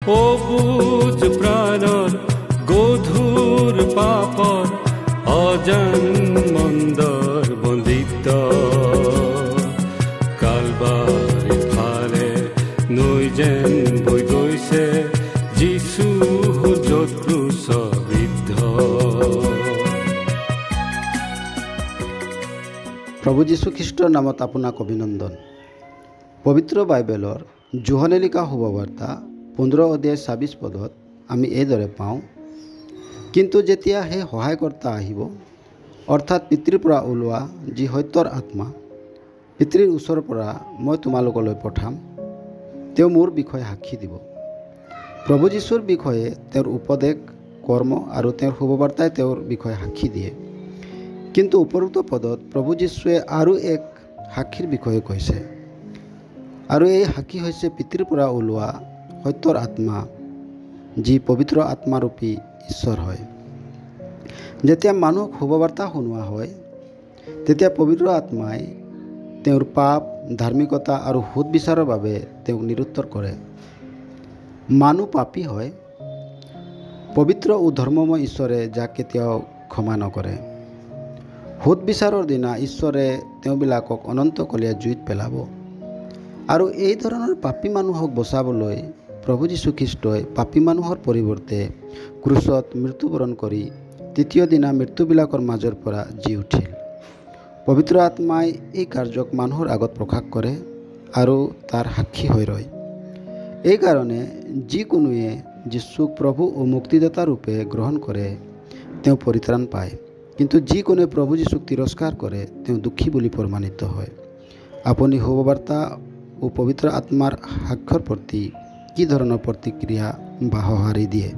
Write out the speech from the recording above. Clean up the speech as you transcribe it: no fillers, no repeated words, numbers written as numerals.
অবুজ প্ৰাণৰ গধুৰ পাপৰ অজান মন্দৰ বন্দিত কালবাৰী ফালে নৈ যেন বৈ গৈছে যীশু য'ত ক্ৰুশবিদ্ধ। প্ৰভু যীশুখ্ৰীষ্টৰ নামত আপোনাক অভিনন্দন। পবিত্ৰ বাইবেলৰ যোহনে লিখা শুভবাৰ্তা 15 অধ্যায় 26 পদত আমি এইদৰে পাওঁ, কিন্তু যেতিয়া সেই সহায়কৰ্তা আহিব, অৰ্থাৎ পিতৃৰ পৰা ওলোৱা যি সত্যৰ আত্মা, পিতৃৰ ওচৰৰ পৰা মই তোমালোকলৈ পঠাম, তেওঁ মোৰ বিষয়ে সাক্ষী দিব। প্ৰভু যীশুৰ বিষয়ে তেওঁৰ উপদেশ, কৰ্ম আৰু তেওঁৰ শুভবাৰ্তাই তেওঁৰ বিষয়ে সাক্ষী দিয়ে। কিন্তু উপৰোক্ত পদত প্ৰভু যীশুৱে আৰু এক সাক্ষীৰ বিষয়ে কৈছে, আৰু এই সাক্ষী হৈছে পিতৃৰ পৰা ওলোৱা সত্যৰ আত্মা, যি পবিত্ৰ আত্মাৰূপী ঈশ্বৰ হয়। যেতিয়া মানুহক শুভবাৰ্তা শুনোৱা হয়, তেতিয়া পবিত্ৰ আত্মাই তেওঁৰ পাপ, ধাৰ্মিকতা আৰু সুদবিচাৰৰ বাবে তেওঁক নিৰুত্তৰ কৰে। মানুহ পাপী হয়, পবিত্ৰ ও ধৰ্মময় ঈশ্বৰে যাক কেতিয়াও ক্ষমা নকৰে। সুদবিচাৰৰ দিনা ঈশ্বৰে তেওঁবিলাকক অনন্তকলীয়া জুইত পেলাব। আৰু এই ধৰণৰ পাপী মানুহক বচাবলৈ প্ৰভু যীশুখ্ৰীষ্টই পাপী মানুহৰ পৰিৱৰ্তে ক্ৰুচত মৃত্যুবৰণ কৰি তৃতীয় দিনা মৃত্যুবিলাকৰ মাজৰ পৰা জি উঠিল। পবিত্ৰ আত্মাই এই কাৰ্যক মানুহৰ আগত প্ৰকাশ কৰে আৰু তাৰ সাক্ষী হৈ ৰয়। এইকাৰণে যিকোনোৱে যীশুক প্ৰভু ও মুক্তিদাতা ৰূপে গ্ৰহণ কৰে, তেওঁ পৰিত্ৰাণ পায়। কিন্তু যিকোনোৱে প্ৰভু যীশুক তিৰস্কাৰ কৰে, তেওঁ দুখী বুলি প্ৰমাণিত হয়। আপুনি শুভবাৰ্তা ও পবিত্ৰ আত্মাৰ সাক্ষৰ প্ৰতি কি ধৰণৰ প্ৰতিক্ৰিয়া বা সঁহাৰি দিয়ে?